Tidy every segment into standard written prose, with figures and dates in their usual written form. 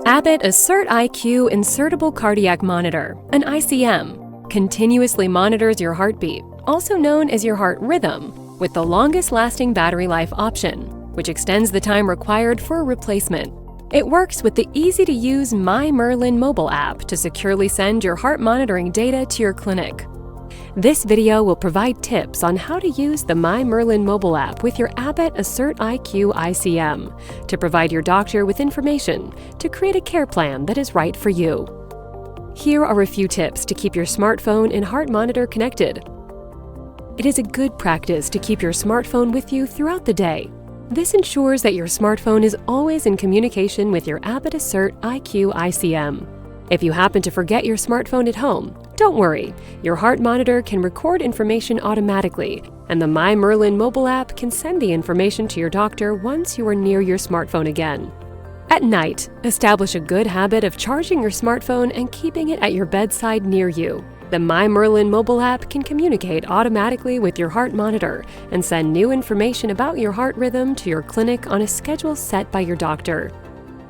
Abbott Assert-IQ Insertable Cardiac Monitor, an ICM, continuously monitors your heartbeat, also known as your heart rhythm, with the longest-lasting battery life option, which extends the time required for a replacement. It works with the easy-to-use myMerlin mobile app to securely send your heart monitoring data to your clinic. This video will provide tips on how to use the myMerlin mobile app with your Abbott Assert-IQ ICM to provide your doctor with information to create a care plan that is right for you. Here are a few tips to keep your smartphone and heart monitor connected. It is a good practice to keep your smartphone with you throughout the day. This ensures that your smartphone is always in communication with your Abbott Assert-IQ ICM. If you happen to forget your smartphone at home, don't worry, your heart monitor can record information automatically, and the myMerlin mobile app can send the information to your doctor once you are near your smartphone again. At night, establish a good habit of charging your smartphone and keeping it at your bedside near you. The myMerlin mobile app can communicate automatically with your heart monitor and send new information about your heart rhythm to your clinic on a schedule set by your doctor.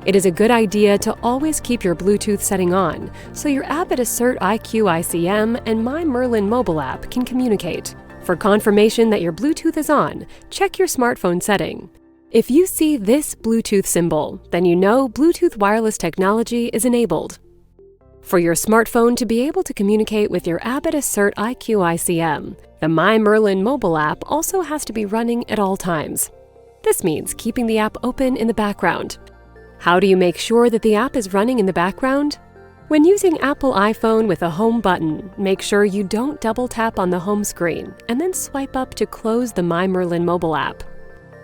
It is a good idea to always keep your Bluetooth setting on, so your Abbott Assert-IQ ICM and myMerlin mobile app can communicate. For confirmation that your Bluetooth is on, check your smartphone setting. If you see this Bluetooth symbol, then you know Bluetooth wireless technology is enabled. For your smartphone to be able to communicate with your Abbott Assert-IQ ICM, the myMerlin mobile app also has to be running at all times. This means keeping the app open in the background. How do you make sure that the app is running in the background? When using Apple iPhone with a home button, make sure you don't double tap on the home screen and then swipe up to close the myMerlin mobile app.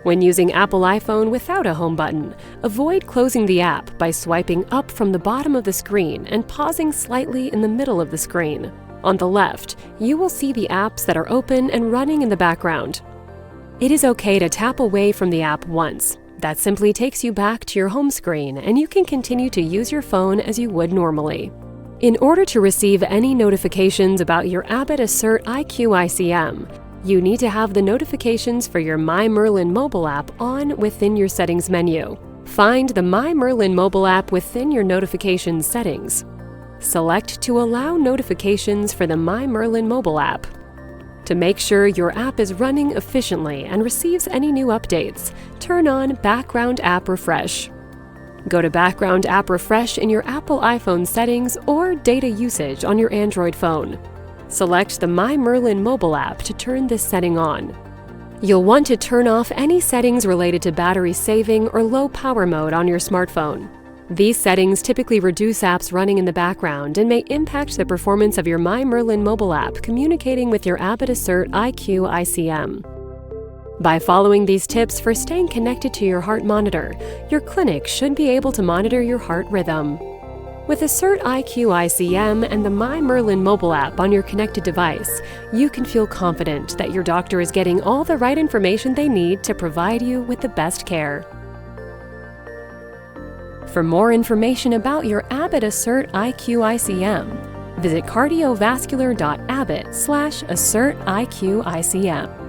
When using Apple iPhone without a home button, avoid closing the app by swiping up from the bottom of the screen and pausing slightly in the middle of the screen. On the left, you will see the apps that are open and running in the background. It is okay to tap away from the app once. That simply takes you back to your home screen and you can continue to use your phone as you would normally. In order to receive any notifications about your Abbott Assert-IQ ICM, you need to have the notifications for your myMerlin mobile app on within your settings menu. Find the myMerlin mobile app within your notifications settings. Select to allow notifications for the myMerlin mobile app. To make sure your app is running efficiently and receives any new updates, turn on Background App Refresh. Go to Background App Refresh in your Apple iPhone settings or data usage on your Android phone. Select the myMerlin mobile app to turn this setting on. You'll want to turn off any settings related to battery saving or low power mode on your smartphone. These settings typically reduce apps running in the background and may impact the performance of your myMerlin mobile app communicating with your Abbott Assert-IQ ICM. By following these tips for staying connected to your heart monitor, your clinic should be able to monitor your heart rhythm. With Assert-IQ ICM and the myMerlin mobile app on your connected device, you can feel confident that your doctor is getting all the right information they need to provide you with the best care. For more information about your Abbott Assert-IQ ICM, visit cardiovascular.abbott/Assert-IQ ICM.